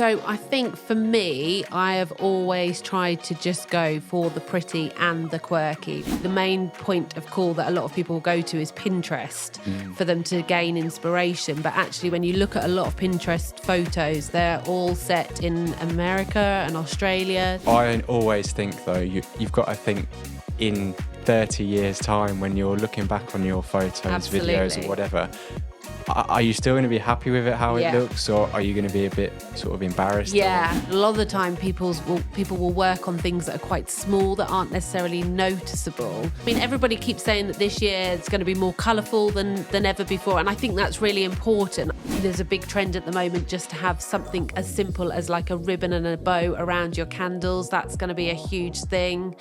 So I think for me, I have always tried to just go for the pretty and the quirky. The main point of call that a lot of people will go to is Pinterest for them to gain inspiration. But actually, when you look at a lot of Pinterest photos, they're all set in America and Australia. I always think, though, you've got to think in 30 years' time when you're looking back on your photos, Absolutely. videos or whatever. Are you still going to be happy with it, how it looks, or are you going to be a bit sort of embarrassed? Yeah, a lot of the time people will work on things that are quite small, that aren't necessarily noticeable. I mean, everybody keeps saying that this year it's going to be more colourful than ever before, and I think that's really important. There's a big trend at the moment just to have something as simple as like a ribbon and a bow around your candles. That's going to be a huge thing.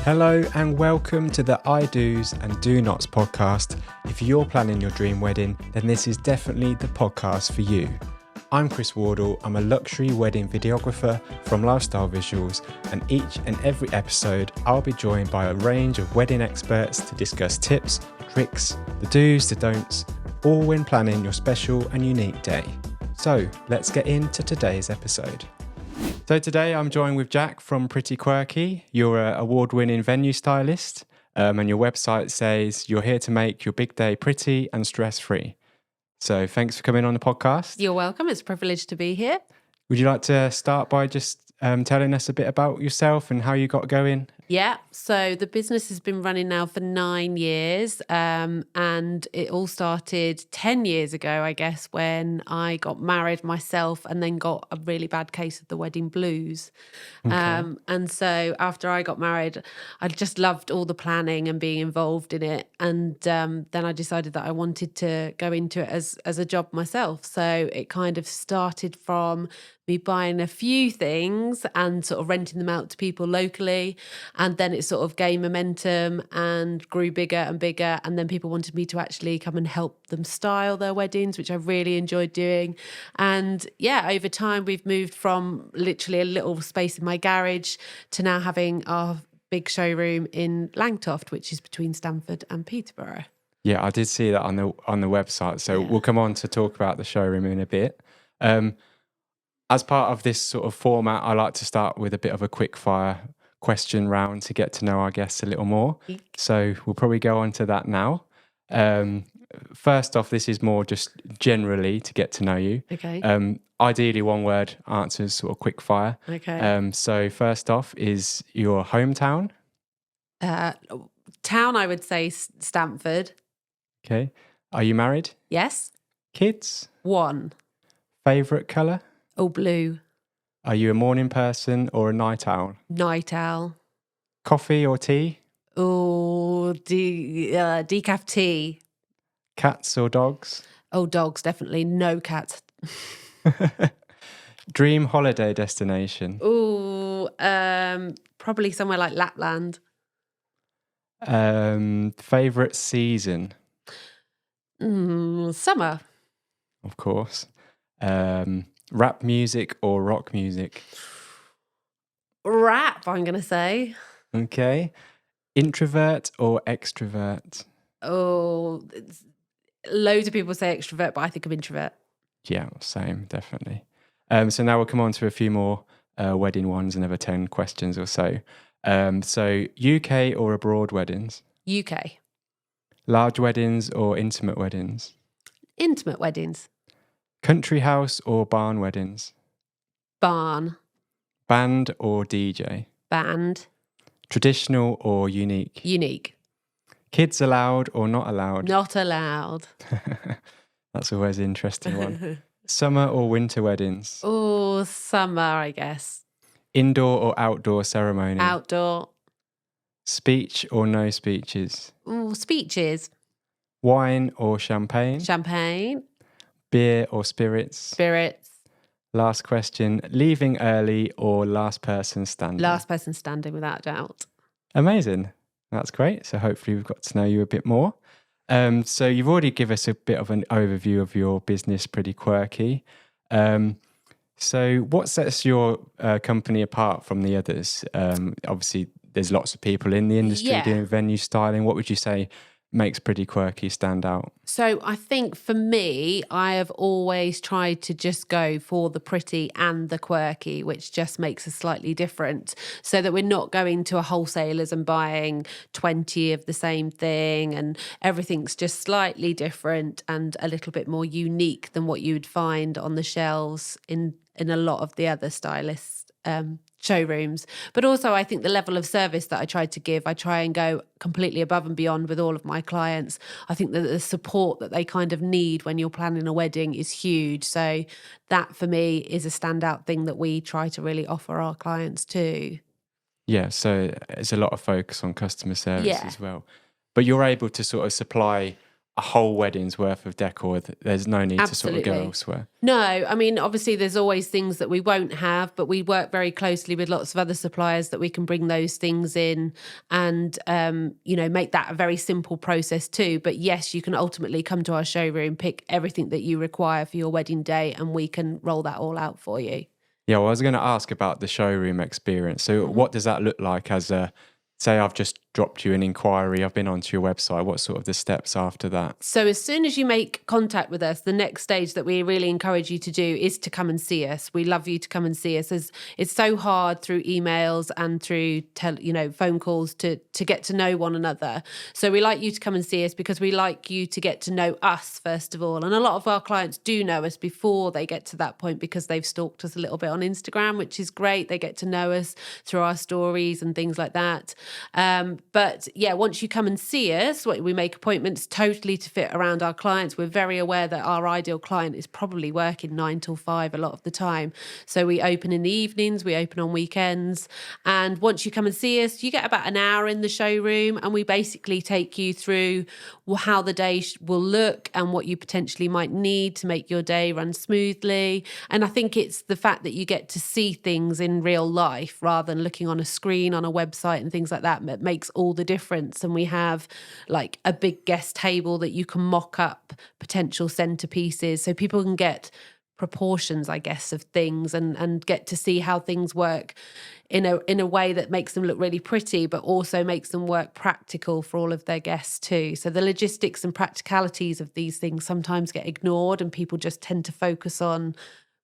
Hello and welcome to the I Do's and Do Nots podcast. If you're planning your dream wedding, then this is definitely the podcast for you. I'm Chris Wardle. I'm a luxury wedding videographer from Lifestyle Visuals, and each and every episode I'll be joined by a range of wedding experts to discuss tips, tricks, the do's, the don'ts, all when planning your special and unique day. So let's get into today's episode. So today I'm joined with Jack from Pretty Quirky. You're an award-winning venue stylist, and your website says you're here to make your big day pretty and stress-free. So thanks for coming on the podcast. You're welcome. It's a privilege to be here. Would you like to start by just telling us a bit about yourself and how you got going? Yeah, so the business has been running now for 9 years, and it all started 10 years ago, I guess, when I got married myself and then got a really bad case of the wedding blues. Okay. And so after I got married, I just loved all the planning and being involved in it. And then I decided that I wanted to go into it as a job myself. So it kind of started from me buying a few things and sort of renting them out to people locally. And then it sort of gained momentum and grew bigger and bigger. And then people wanted me to actually come and help them style their weddings, which I really enjoyed doing. And yeah, over time, we've moved from literally a little space in my garage to now having our big showroom in Langtoft, which is between Stamford and Peterborough. Yeah, I did see that on the website. So we'll come on to talk about the showroom in a bit. As part of this sort of format, I like to start with a bit of a quick fire question round to get to know our guests a little more. So we'll probably go on to that now. First off, this is more just generally to get to know you. Okay. Ideally, one word answers, sort of quick fire. Okay. So first off is your hometown. Town, I would say Stamford. Okay. Are you married? Yes. Kids? 1. Favourite colour? Oh, blue. Are you a morning person or a night owl? Night owl. Coffee or tea? Oh, decaf tea. Cats or dogs? Oh, dogs, definitely. No cats. Dream holiday destination? Oh, probably somewhere like Lapland. Favourite season? Summer. Of course. Rap music or rock music? Rap, I'm going to say. Okay. Introvert or extrovert? Oh, loads of people say extrovert, but I think I'm introvert. Yeah, same, definitely. So now we'll come on to a few more wedding ones, another 10 questions or so. So UK or abroad weddings? UK. Large weddings or intimate weddings? Intimate weddings. Country house or barn weddings? Barn. Band or DJ? Band. Traditional or unique? Unique. Kids allowed or not allowed? Not allowed. That's always an interesting one. Summer or winter weddings? Oh, summer, I guess. Indoor or outdoor ceremony? Outdoor. Speech or no speeches? Oh, speeches. Wine or champagne? Champagne. Beer or spirits? Spirits. Last question, leaving early or last person standing? Last person standing, without a doubt. Amazing. That's great. So hopefully we've got to know you a bit more. So you've already given us a bit of an overview of your business, Pretty Quirky. So what sets your company apart from the others? Obviously, there's lots of people in the industry doing venue styling. What would you say makes Pretty Quirky stand out? So I think for me, I have always tried to just go for the pretty and the quirky, which just makes us slightly different, so that we're not going to a wholesalers and buying 20 of the same thing, and everything's just slightly different and a little bit more unique than what you would find on the shelves in a lot of the other stylists showrooms. But also I think the level of service that I try to give, I try and go completely above and beyond with all of my clients. I think that the support that they kind of need when you're planning a wedding is huge. So that for me is a standout thing that we try to really offer our clients too. Yeah, so there's a lot of focus on customer service Yeah. as well. But you're able to sort of supply a whole wedding's worth of decor. There's no need to sort of go Absolutely. elsewhere. No, I mean, obviously there's always things that we won't have, but we work very closely with lots of other suppliers that we can bring those things in and, make that a very simple process too. But yes, you can ultimately come to our showroom, pick everything that you require for your wedding day, and we can roll that all out for you. Yeah, well, I was going to ask about the showroom experience. So what does that look like say I've just dropped you an inquiry, I've been onto your website, what sort of the steps after that? So as soon as you make contact with us, the next stage that we really encourage you to do is to come and see us. We love you to come and see us, as it's so hard through emails and through phone calls to get to know one another. So we like you to come and see us because we like you to get to know us first of all. And a lot of our clients do know us before they get to that point because they've stalked us a little bit on Instagram, which is great. They get to know us through our stories and things like that. But yeah, once you come and see us, we make appointments totally to fit around our clients. We're very aware that our ideal client is probably working 9 till 5 a lot of the time. So we open in the evenings, we open on weekends. And once you come and see us, you get about an hour in the showroom and we basically take you through how the day will look and what you potentially might need to make your day run smoothly. And I think it's the fact that you get to see things in real life rather than looking on a screen on a website and things like that makes all the difference. And we have like a big guest table that you can mock up potential centerpieces so people can get proportions, I guess, of things and get to see how things work in a way that makes them look really pretty, but also makes them work practical for all of their guests too. So the logistics and practicalities of these things sometimes get ignored and people just tend to focus on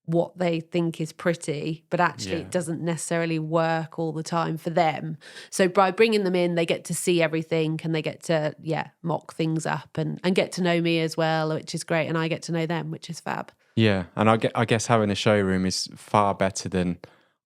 what they think is pretty, but actually it doesn't necessarily work all the time for them. So by bringing them in, they get to see everything and they get to, mock things up and get to know me as well, which is great. And I get to know them, which is fab. Yeah, and I guess having a showroom is far better than,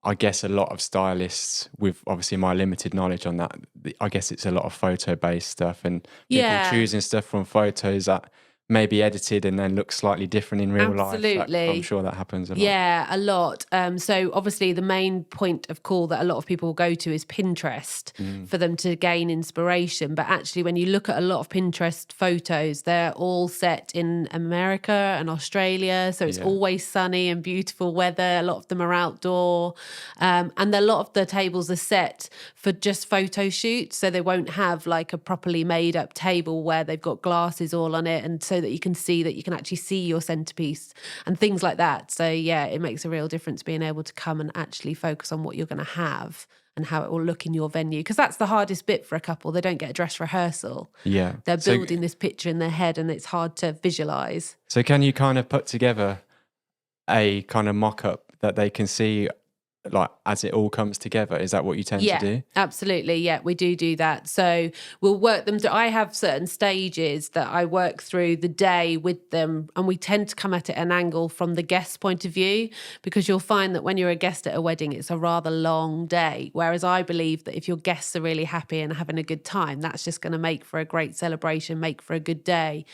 I guess, a lot of stylists with obviously my limited knowledge on that. I guess it's a lot of photo-based stuff and people choosing stuff from photos that may be edited and then look slightly different in real life. Absolutely. I'm sure that happens a lot. Yeah, a lot. So obviously the main point of call that a lot of people will go to is Pinterest for them to gain inspiration. But actually when you look at a lot of Pinterest photos, they're all set in America and Australia. So it's always sunny and beautiful weather. A lot of them are outdoor. And a lot of the tables are set for just photo shoots. So they won't have like a properly made up table where they've got glasses all on it and so that you can actually see your centerpiece and things like that. So yeah, it makes a real difference being able to come and actually focus on what you're going to have and how it will look in your venue. Because that's the hardest bit for a couple. They don't get a dress rehearsal. Yeah. They're building this picture in their head and it's hard to visualize. So can you kind of put together a kind of mock-up that they can see like as it all comes together? Is that what you tend to do? Absolutely. Yeah, we do that. So we'll work them through. I have certain stages that I work through the day with them, and we tend to come at it an angle from the guest's point of view, because you'll find that when you're a guest at a wedding, it's a rather long day. Whereas I believe that if your guests are really happy and having a good time, that's just going to make for a great celebration, make for a good day.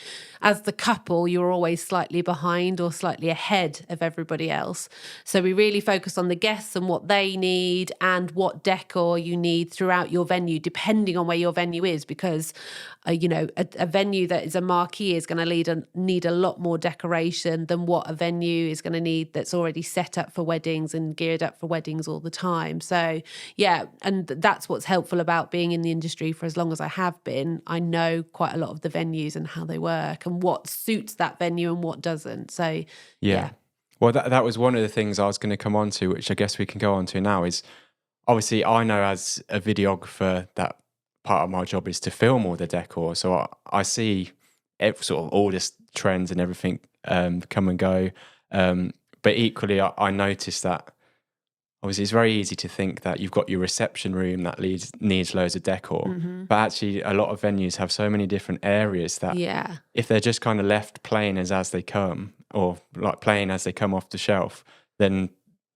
As the couple, you're always slightly behind or slightly ahead of everybody else. So we really focus on the guests and what they need and what decor you need throughout your venue, depending on where your venue is, because a venue that is a marquee is going to need a lot more decoration than what a venue is going to need that's already set up for weddings and geared up for weddings all the time. So yeah, and that's what's helpful about being in the industry for as long as I have been. I know quite a lot of the venues and how they work and what suits that venue and what doesn't. So yeah. Well, that was one of the things I was going to come on to, which I guess we can go on to now, is obviously I know as a videographer that part of my job is to film all the decor. So I see sort of all this trends and everything come and go. But equally, I noticed that obviously it's very easy to think that you've got your reception room that needs loads of decor. But actually, a lot of venues have so many different areas that if they're just kind of left plain as they come, or like plain as they come off the shelf, then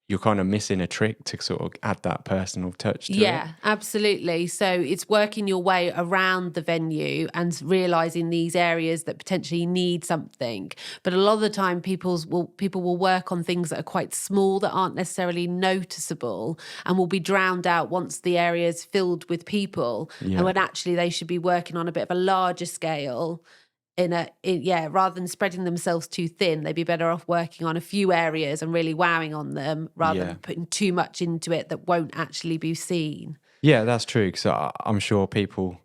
you're kind of missing a trick to sort of add that personal touch to it. Yeah, absolutely. So it's working your way around the venue and realizing these areas that potentially need something. But a lot of the time people will work on things that are quite small, that aren't necessarily noticeable, and will be drowned out once the area is filled with people. Yeah. And when actually they should be working on a bit of a larger scale. Rather than spreading themselves too thin, they'd be better off working on a few areas and really wowing on them rather than putting too much into it that won't actually be seen. Yeah, that's true, because I'm sure people,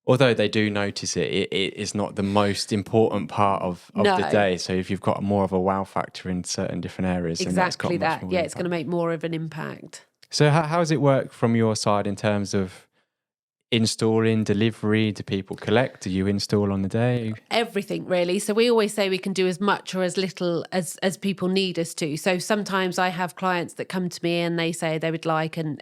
although they do notice it is not the most important part of the day. So if you've got more of a wow factor in certain different areas, then that's got much more it's going to make more of an impact. So how does it work from your side in terms of installing, delivery? Do people collect? Do you install on the day? Everything, really. So we always say we can do as much or as little as people need us to. So sometimes I have clients that come to me and they say they would like some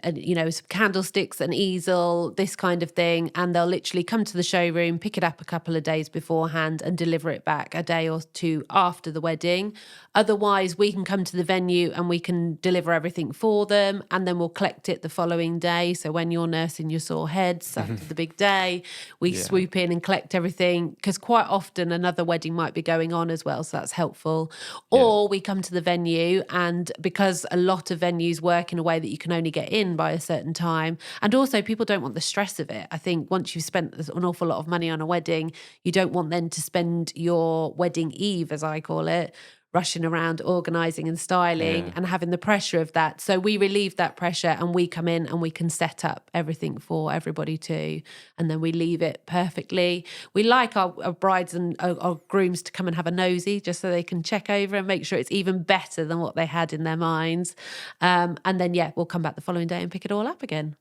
candlesticks, an easel, this kind of thing, and they'll literally come to the showroom, pick it up a couple of days beforehand and deliver it back a day or two after the wedding. Otherwise, we can come to the venue and we can deliver everything for them, and then we'll collect it the following day. So when you're nursing your sore heads after the big day, we swoop in and collect everything, because quite often another wedding might be going on as well, so that's helpful. Or we come to the venue, and because a lot of venues work in a way that you can only get in by a certain time, and also people don't want the stress of it. I think once you've spent an awful lot of money on a wedding, you don't want then to spend your wedding eve, as I call it, rushing around, organising and styling and having the pressure of that. So we relieve that pressure and we come in and we can set up everything for everybody too. And then we leave it perfectly. We like our brides and our grooms to come and have a nosy just so they can check over and make sure it's even better than what they had in their minds. And then, we'll come back the following day and pick it all up again.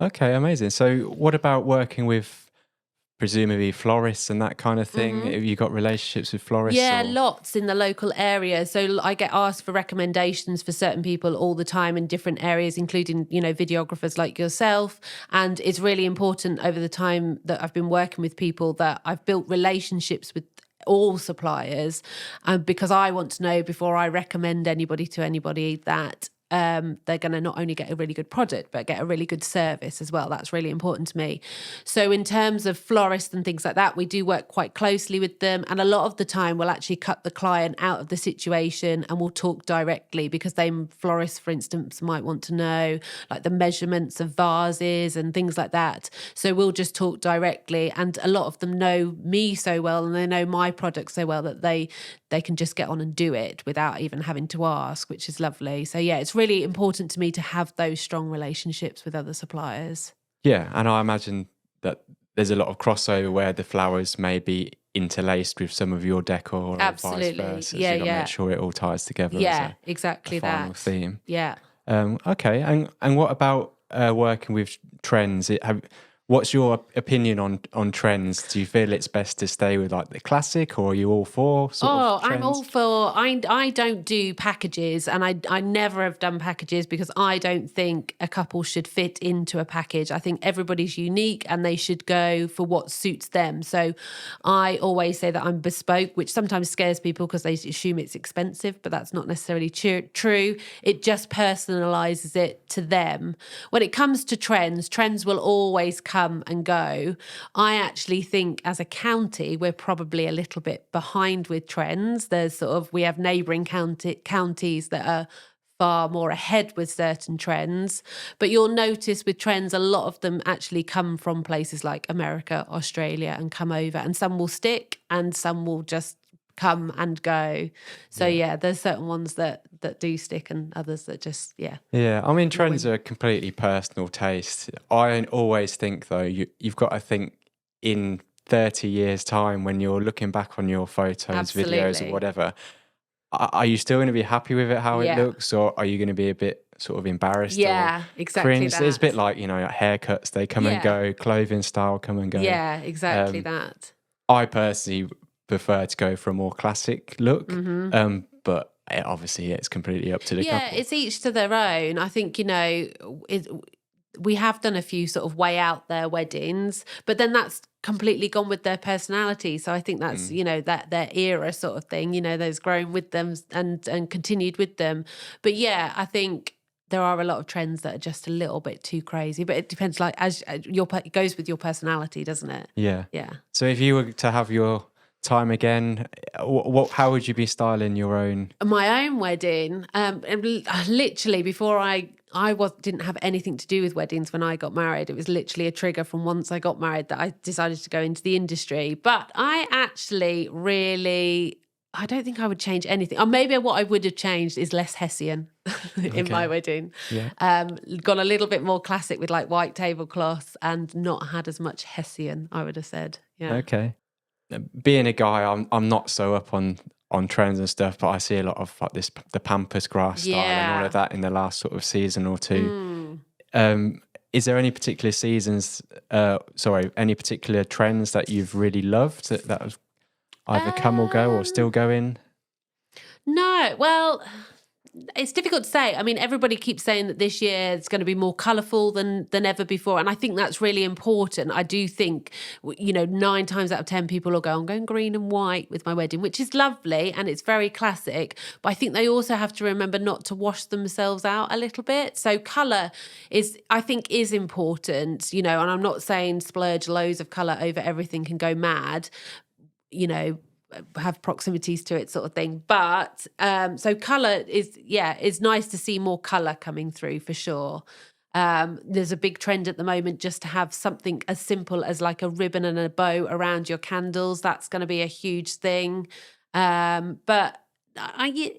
Okay, amazing. So what about working with presumably florists and that kind of thing? Have you got relationships with florists? Yeah, lots in the local area. So I get asked for recommendations for certain people all the time in different areas, including, videographers like yourself. And it's really important over the time that I've been working with people that I've built relationships with all suppliers, because I want to know before I recommend anybody to anybody that they're going to not only get a really good product, but get a really good service as well. That's really important to me. So in terms of florists and things like that, we do work quite closely with them. And a lot of the time we'll actually cut the client out of the situation and we'll talk directly, because florists, for instance, might want to know like the measurements of vases and things like that. So we'll just talk directly. And a lot of them know me so well and they know my product so well that they can just get on and do it without even having to ask, which is lovely. So it's really important to me to have those strong relationships with other suppliers. Yeah, and I imagine that there's a lot of crossover where the flowers may be interlaced with some of your decor, or absolutely, vice versa. So you've got to make sure it all ties together. Yeah, exactly a final that theme. Yeah. Okay, and what about working with trends? What's your opinion on trends? Do you feel it's best to stay with like the classic, or are you all for sort of trends? I'm all for. I don't do packages, and I never have done packages because I don't think a couple should fit into a package. I think everybody's unique and they should go for what suits them. So I always say that I'm bespoke, which sometimes scares people because they assume it's expensive, but that's not necessarily true. It just personalizes it to them. When it comes to trends will always come and go. I actually think as a county, we're probably a little bit behind with trends. We have neighbouring counties that are far more ahead with certain trends. But you'll notice with trends, a lot of them actually come from places like America, Australia, and come over. And some will stick and some will just come and go. So there's certain ones that do stick and others that just I mean, trends are completely personal taste. I always think though, you've got to think in 30 years time when you're looking back on your photos, videos or whatever, are you still going to be happy with it how it looks, or are you going to be a bit sort of embarrassed Yeah, or exactly cringed. It's a bit that. like, haircuts, they come and Yeah. go, clothing style come and go. Yeah, exactly Um, that. I personally prefer to go for a more classic look, but obviously it's completely up to the Yeah, couple. it's each to their own. I think, we have done a few sort of way out there weddings, but then that's completely gone with their personality. So I think that's, that their era sort of thing, those grown with them and continued with them. But yeah, I think there are a lot of trends that are just a little bit too crazy, but it depends, like, it goes with your personality, doesn't it? Yeah. Yeah. So if you were to have your time again, how would you be styling your own? My own wedding, literally before didn't have anything to do with weddings when I got married. It was literally a trigger from once I got married that I decided to go into the industry. But I actually I don't think I would change anything. Or maybe what I would have changed is less Hessian in my wedding. Yeah. Gone a little bit more classic with like white tablecloths and not had as much Hessian, I would have said. Yeah. Okay. Being a guy, I'm not so up on trends and stuff, but I see a lot of like the pampas grass style and all of that in the last sort of season or two. Is there any particular any particular trends that you've really loved that have either come or go or still going? No, well, it's difficult to say. I mean, everybody keeps saying that this year it's going to be more colourful than ever before. And I think that's really important. I do think, 9 times out of 10 people will go, I'm going green and white with my wedding, which is lovely and it's very classic. But I think they also have to remember not to wash themselves out a little bit. So colour I think is important, and I'm not saying splurge loads of colour over everything and go mad, have proximities to it sort of thing. But so colour is nice to see more colour coming through for sure. There's a big trend at the moment just to have something as simple as like a ribbon and a bow around your candles. That's going to be a huge thing. But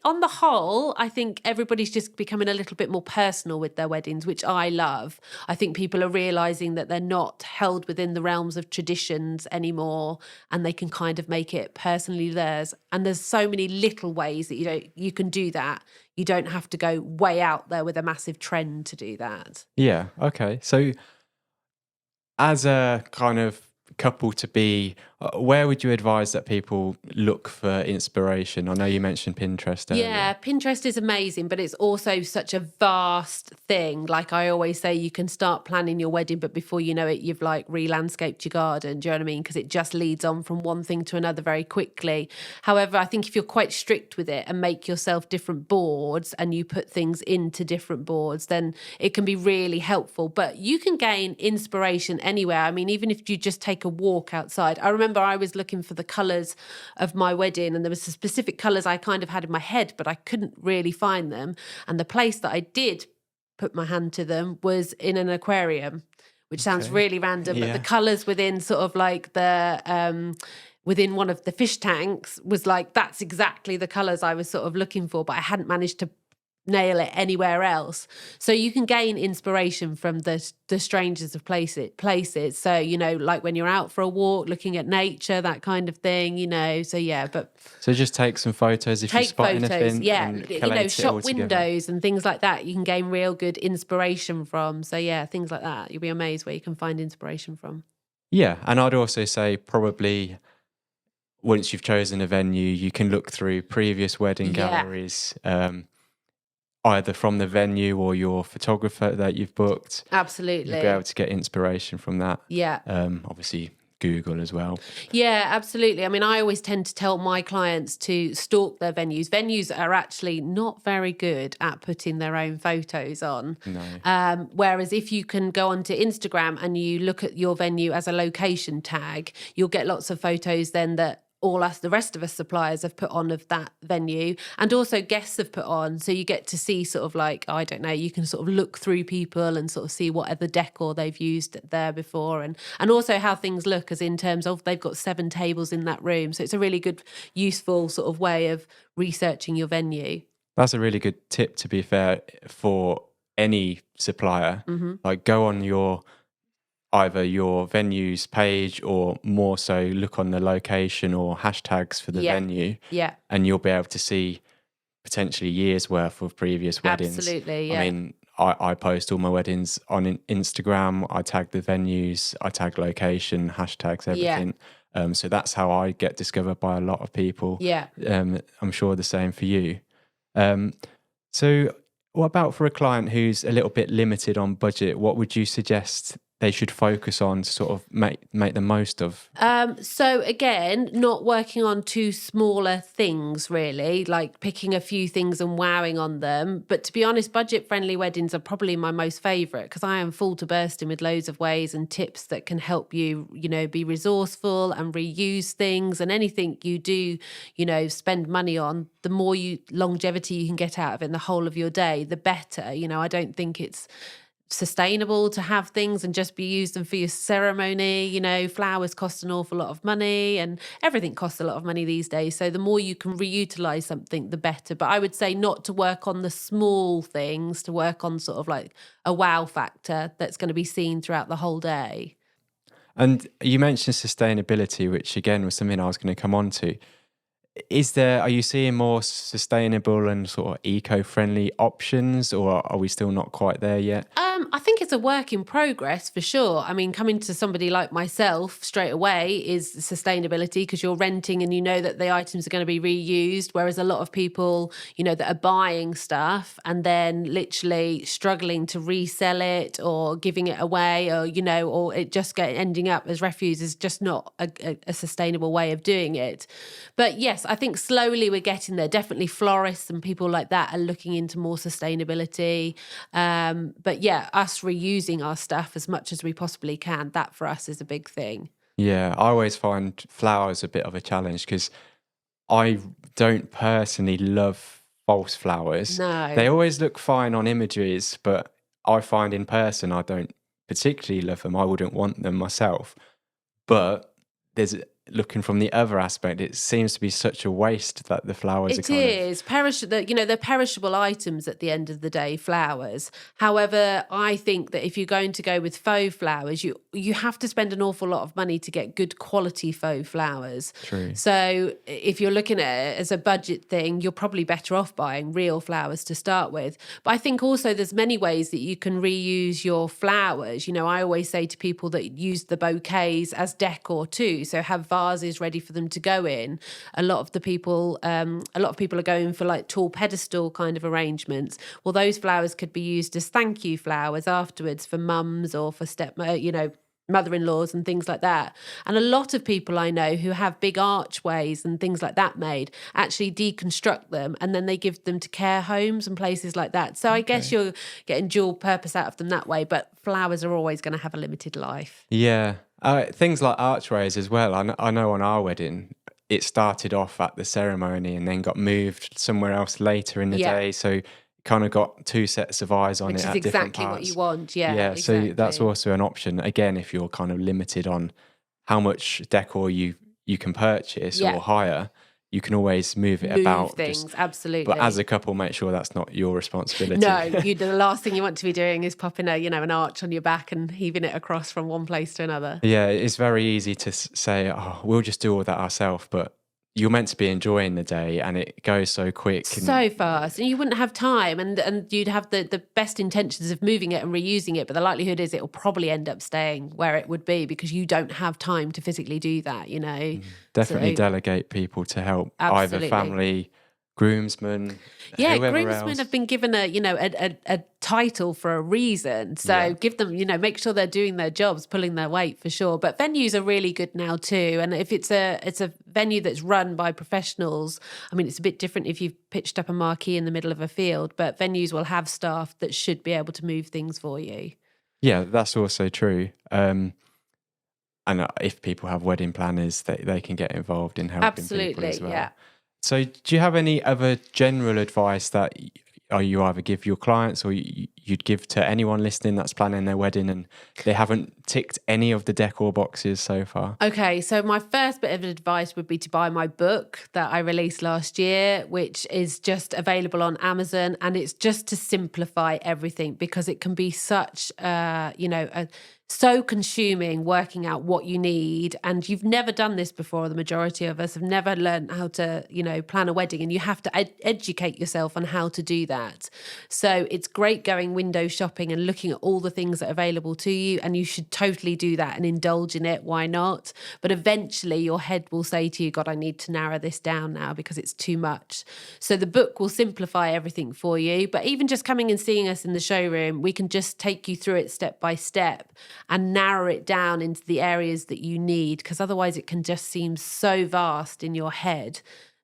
on the whole, I think everybody's just becoming a little bit more personal with their weddings, which I love. I think people are realising that they're not held within the realms of traditions anymore and they can kind of make it personally theirs. And there's so many little ways that you can do that. You don't have to go way out there with a massive trend to do that. Yeah, okay. So as a kind of couple to be, where would you advise that people look for inspiration? I know you mentioned Pinterest earlier. Yeah, Pinterest is amazing, but it's also such a vast thing. Like I always say, you can start planning your wedding, but before you know it, you've like re-landscaped your garden. Do you know what I mean? Because it just leads on from one thing to another very quickly. However, I think if you're quite strict with it and make yourself different boards and you put things into different boards, then it can be really helpful. But you can gain inspiration anywhere. I mean, even if you just take a walk outside. I remember I was looking for the colours of my wedding and there was some specific colours I kind of had in my head, but I couldn't really find them. And the place that I did put my hand to them was in an aquarium, which sounds really random, but the colours within sort of like the within one of the fish tanks was like, that's exactly the colours I was sort of looking for, but I hadn't managed to nail it anywhere else. So you can gain inspiration from the strangest of places. So, like when you're out for a walk, looking at nature, that kind of thing, so yeah, but. So just take some photos if you spot anything. Yeah, and collate shop it windows and things like that. You can gain real good inspiration from. So yeah, things like that. You'll be amazed where you can find inspiration from. Yeah, and I'd also say probably once you've chosen a venue, you can look through previous wedding galleries, either from the venue or your photographer that you've booked. Absolutely. You'll be able to get inspiration from that. Yeah. Obviously, Google as well. Yeah, absolutely. I mean, I always tend to tell my clients to stalk their venues. Venues are actually not very good at putting their own photos on. No. Whereas if you can go onto Instagram and you look at your venue as a location tag, you'll get lots of photos then that the rest of us suppliers have put on of that venue, and also guests have put on. So you get to see sort of like, I don't know, you can sort of look through people and sort of see what other decor they've used there before, and also how things look, as in terms of they've got 7 tables in that room. So it's a really good, useful sort of way of researching your venue. That's a really good tip, to be fair, for any supplier. Mm-hmm. Like go on either your venue's page or more so look on the location or hashtags for the venue. Yeah. And you'll be able to see potentially years worth of previous weddings. Absolutely, yeah. I mean, I post all my weddings on Instagram. I tag the venues, I tag location, hashtags, everything. So that's how I get discovered by a lot of people. Yeah. I'm sure the same for you. So what about for a client who's a little bit limited on budget? What would you suggest they should focus on to sort of make the most of? So again, not working on too smaller things really, like picking a few things and wowing on them. But to be honest, budget-friendly weddings are probably my most favourite because I am full to bursting with loads of ways and tips that can help you, be resourceful and reuse things. And anything you do, spend money on, the more longevity you can get out of it in the whole of your day, the better. I don't think it's sustainable to have things and just be used them for your ceremony. Flowers cost an awful lot of money and everything costs a lot of money these days. So the more you can reutilize something, the better. But I would say not to work on the small things, to work on sort of like a wow factor that's going to be seen throughout the whole day. And you mentioned sustainability, which again was something I was going to come on to. Are you seeing more sustainable and sort of eco-friendly options, or are we still not quite there yet? I think it's a work in progress for sure. I mean, coming to somebody like myself straight away is sustainability because you're renting and you know that the items are going to be reused. Whereas a lot of people, that are buying stuff and then literally struggling to resell it or giving it away or it just ending up as refuse is just not a sustainable way of doing it. But yes, I think slowly we're getting there. Definitely florists and people like that are looking into more sustainability. But yeah, us reusing our stuff as much as we possibly can, that for us is a big thing. Yeah, I always find flowers a bit of a challenge because I don't personally love false flowers. No. They always look fine on images, but I find in person I don't particularly love them. I wouldn't want them myself. But looking from the other aspect, it seems to be such a waste that the flowers are they're perishable items at the end of the day, flowers. However, I think that if you're going to go with faux flowers, you have to spend an awful lot of money to get good quality faux flowers. True. So if you're looking at it as a budget thing, you're probably better off buying real flowers to start with. But I think also there's many ways that you can reuse your flowers. I always say to people that use the bouquets as decor too. So have vases ready for them to go in. A lot of people are going for like tall pedestal kind of arrangements. Well, those flowers could be used as thank you flowers afterwards for mums or for mother-in-laws and things like that. And a lot of people I know who have big archways and things like that made actually deconstruct them and then they give them to care homes and places like that. So I guess you're getting dual purpose out of them that way, but flowers are always going to have a limited life. Yeah. Things like archways as well. I know on our wedding, it started off at the ceremony and then got moved somewhere else later in the day. So kind of got two sets of eyes on it at different parts. Which is exactly what you want, yeah. Yeah, exactly. So that's also an option. Again, if you're kind of limited on how much decor you can purchase or hire, you can always move about. Things, absolutely. But as a couple, make sure that's not your responsibility. No, the last thing you want to be doing is popping an arch on your back and heaving it across from one place to another. Yeah, it's very easy to say, oh, we'll just do all that ourselves, but you're meant to be enjoying the day and it goes so quick. So fast. And you wouldn't have time and you'd have the best intentions of moving it and reusing it, but the likelihood is it'll probably end up staying where it would be because you don't have time to physically do that, Definitely delegate people to help. Absolutely. Either family, groomsmen, groomsmen else. have been given a title for a reason. So give them, make sure they're doing their jobs, pulling their weight for sure. But venues are really good now too. And if it's a venue that's run by professionals, I mean, it's a bit different if you've pitched up a marquee in the middle of a field, but venues will have staff that should be able to move things for you. Yeah, that's also true. And if people have wedding planners, they can get involved in helping people as well. Yeah. So do you have any other general advice that you either give your clients or you'd give to anyone listening that's planning their wedding and they haven't ticked any of the decor boxes so far? Okay, so my first bit of advice would be to buy my book that I released last year, which is just available on Amazon, and it's just to simplify everything because it can be such, a so consuming working out what you need, and you've never done this before. The majority of us have never learned how to, plan a wedding, and you have to educate yourself on how to do that. So it's great going window shopping and looking at all the things that are available to you, and you should totally do that and indulge in it. Why not? But eventually your head will say to you, God, I need to narrow this down now because it's too much. So the book will simplify everything for you. But even just coming and seeing us in the showroom, we can just take you through it step by step and narrow it down into the areas that you need, because otherwise it can just seem so vast in your head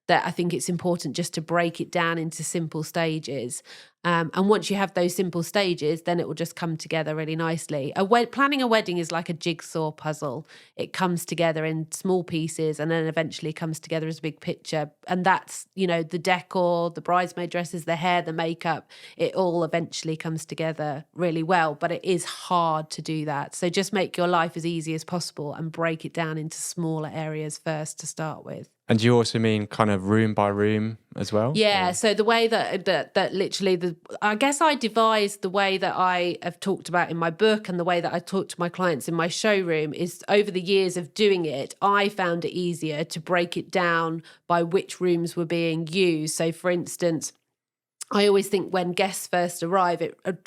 that I think it's important just to break it down into simple stages. And once you have those simple stages, then it will just come together really nicely. Planning a wedding is like a jigsaw puzzle. It comes together in small pieces and then eventually comes together as a big picture. And that's, the decor, the bridesmaid dresses, the hair, the makeup, it all eventually comes together really well. But it is hard to do that. So just make your life as easy as possible and break it down into smaller areas first to start with. And do you also mean kind of room by room as well? Yeah. Or? So the way that literally I guess I devised the way that I have talked about in my book and the way that I talk to my clients in my showroom is over the years of doing it, I found it easier to break it down by which rooms were being used. So for instance, I always think when guests first arrive,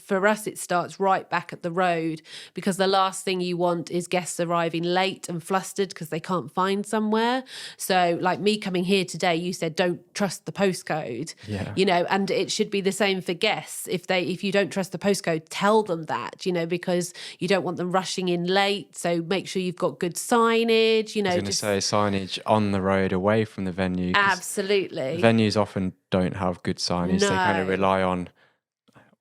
for us, it starts right back at the road, because the last thing you want is guests arriving late and flustered because they can't find somewhere. So like me coming here today, you said, don't trust the postcode, and it should be the same for guests. If you don't trust the postcode, tell them that, because you don't want them rushing in late. So make sure you've got good signage, I was going to say signage on the road away from the venue. Absolutely. Venues often don't have good signage. No. They kind of rely on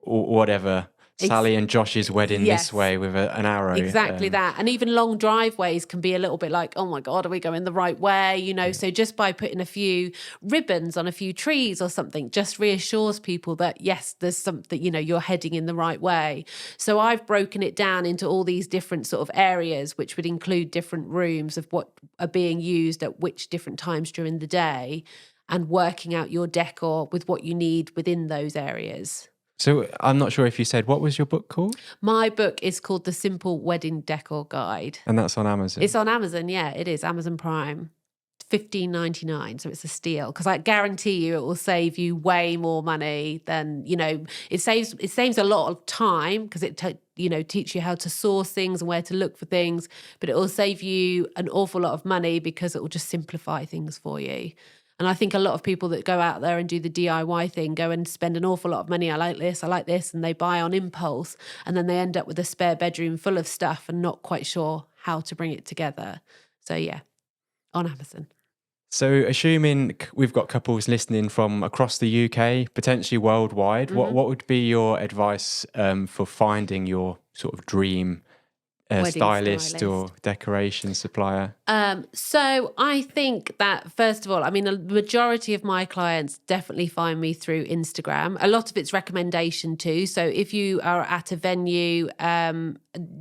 whatever. Sally and Josh's wedding this way with an arrow. Exactly that. And even long driveways can be a little bit like, oh my God, are we going the right way? So just by putting a few ribbons on a few trees or something just reassures people that, yes, there's something, you're heading in the right way. So I've broken it down into all these different sort of areas, which would include different rooms of what are being used at which different times during the day, and working out your decor with what you need within those areas. So I'm not sure if you said, what was your book called? My book is called The Simple Wedding Decor Guide. And that's on Amazon? It's on Amazon, yeah, it is. Amazon Prime. $15.99, so it's a steal, because I guarantee you it will save you way more money than, it saves a lot of time, because it teach you how to source things and where to look for things, but it will save you an awful lot of money because it will just simplify things for you. And I think a lot of people that go out there and do the DIY thing go and spend an awful lot of money. I like this, and they buy on impulse, and then they end up with a spare bedroom full of stuff and not quite sure how to bring it together. So yeah, on Amazon. So assuming we've got couples listening from across the UK, potentially worldwide, what would be your advice for finding your sort of dream stylist or decoration supplier? So I think that, first of all, the majority of my clients definitely find me through Instagram. A lot of it's recommendation too. So if you are at a venue,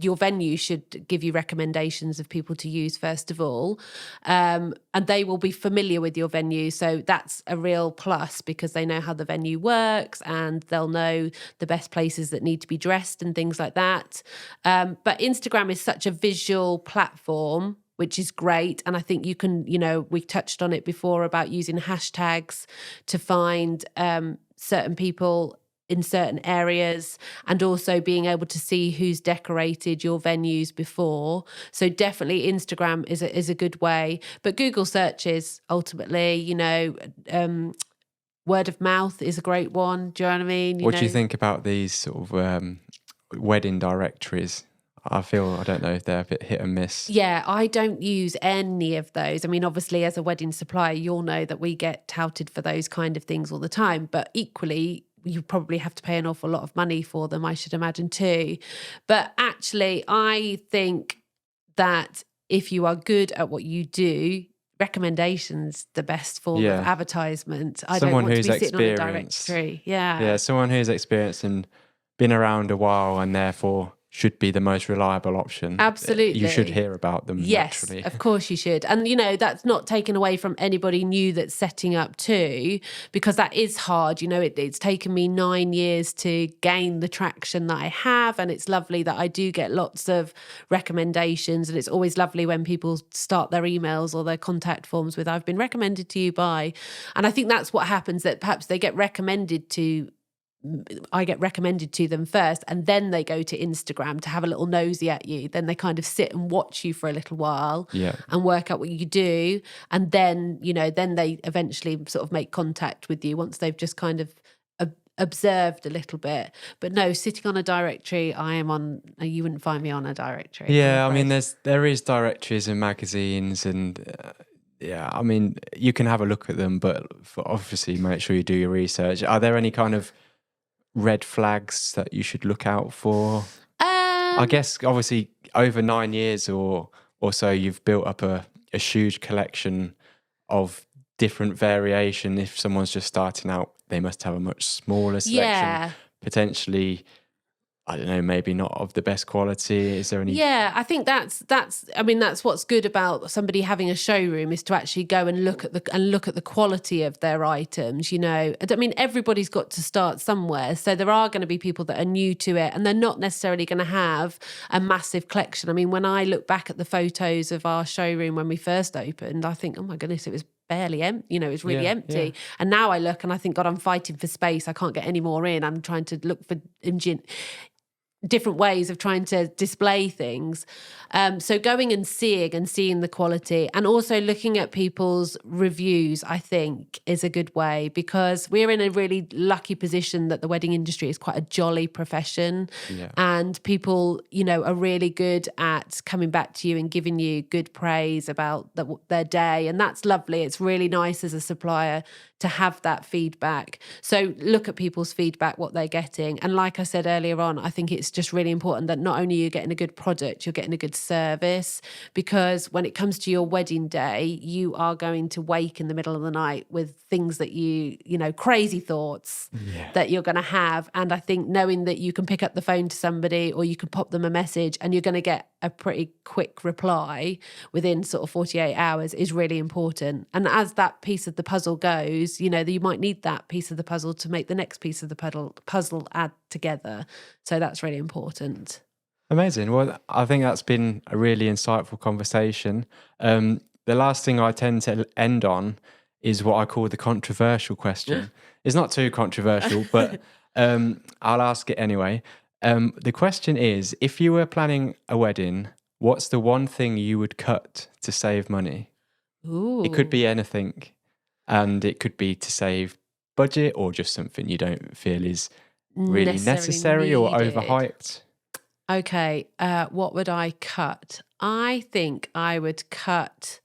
your venue should give you recommendations of people to use first of all. And they will be familiar with your venue. So that's a real plus, because they know how the venue works and they'll know the best places that need to be dressed and things like that. But Instagram is such a visual platform, which is great. And I think you can, we touched on it before about using hashtags to find certain people in certain areas, and also being able to see who's decorated your venues before. So definitely Instagram is a good way. But Google searches, ultimately, word of mouth is a great one. Do you know what I mean? What do you think about these sort of wedding directories? I don't know if they're a bit hit and miss. Yeah, I don't use any of those. Obviously, as a wedding supplier, you'll know that we get touted for those kind of things all the time. But equally, you probably have to pay an awful lot of money for them, I should imagine too. But actually, I think that if you are good at what you do, recommendations the best form of advertisement. I don't want to be sitting on a directory. Yeah, someone who's experienced and been around a while, and therefore should be the most reliable option. Absolutely. You should hear about them Yes, naturally. of course you should. And, that's not taken away from anybody new that's setting up too, because that is hard. It's taken me 9 years to gain the traction that I have. And it's lovely that I do get lots of recommendations. And it's always lovely when people start their emails or their contact forms with, I've been recommended to you by. And I think that's what happens, that perhaps I get recommended to them first, and then they go to Instagram to have a little nosy at you. Then they kind of sit and watch you for a little while and work out what you do. And then, then they eventually sort of make contact with you once they've just kind of observed a little bit. But no, sitting on a directory, you wouldn't find me on a directory. Yeah, I mean, there is directories and magazines and... I mean, you can have a look at them, but obviously make sure you do your research. Are there any kind of red flags that you should look out for? I guess obviously over 9 years or so, you've built up a huge collection of different variation. If someone's just starting out, they must have a much smaller selection. Potentially, I don't know, maybe not of the best quality. Is there any? Yeah, I think that's what's good about somebody having a showroom, is to actually go and look at the quality of their items. I mean, everybody's got to start somewhere. So there are going to be people that are new to it, and they're not necessarily going to have a massive collection. I mean, when I look back at the photos of our showroom when we first opened, I think, oh my goodness, it was barely empty. It was really empty. Yeah. And now I look and I think, God, I'm fighting for space. I can't get any more in. I'm trying to look for different ways of trying to display things. So going and seeing the quality, and also looking at people's reviews, I think is a good way, because we're in a really lucky position that the wedding industry is quite a jolly profession. And people, are really good at coming back to you and giving you good praise about their day. And that's lovely. It's really nice as a supplier to have that feedback. So look at people's feedback, what they're getting. And like I said earlier on, I think it's just really important that not only you're getting a good product, you're getting a good service, because when it comes to your wedding day, you are going to wake in the middle of the night with things that crazy thoughts that you're going to have. And I think knowing that you can pick up the phone to somebody, or you can pop them a message and you're going to get a pretty quick reply within sort of 48 hours is really important. And as that piece of the puzzle goes, you might need that piece of the puzzle to make the next piece of the puzzle add together. So that's really important. Amazing. Well, I think that's been a really insightful conversation. The last thing I tend to end on is what I call the controversial question. It's not too controversial, but I'll ask it anyway. The question is, if you were planning a wedding, what's the one thing you would cut to save money? Ooh. It could be anything. And it could be to save budget, or just something you don't feel is really necessary or overhyped. Okay, what would I cut? I think I would cut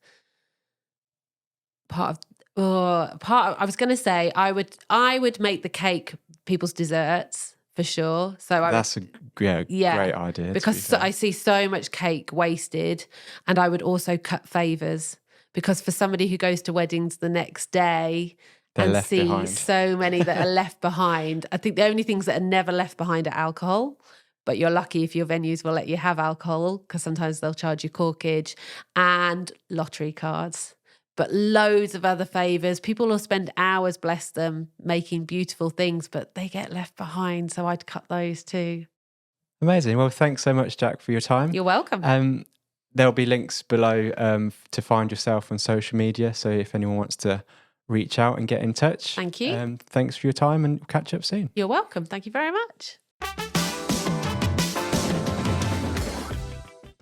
I was going to say I would make the cake people's desserts for sure. So that's a great idea, because I see so much cake wasted. And I would also cut favours, because for somebody who goes to weddings the next day and sees so many that are left behind, I think the only things that are never left behind are alcohol. But you're lucky if your venues will let you have alcohol, because sometimes they'll charge you corkage, and lottery cards. But loads of other favours. People will spend hours, bless them, making beautiful things, but they get left behind. So I'd cut those too. Amazing. Well, thanks so much, Jack, for your time. You're welcome. There'll be links below to find yourself on social media. So if anyone wants to reach out and get in touch. Thank you. Thanks for your time, and catch up soon. You're welcome. Thank you very much.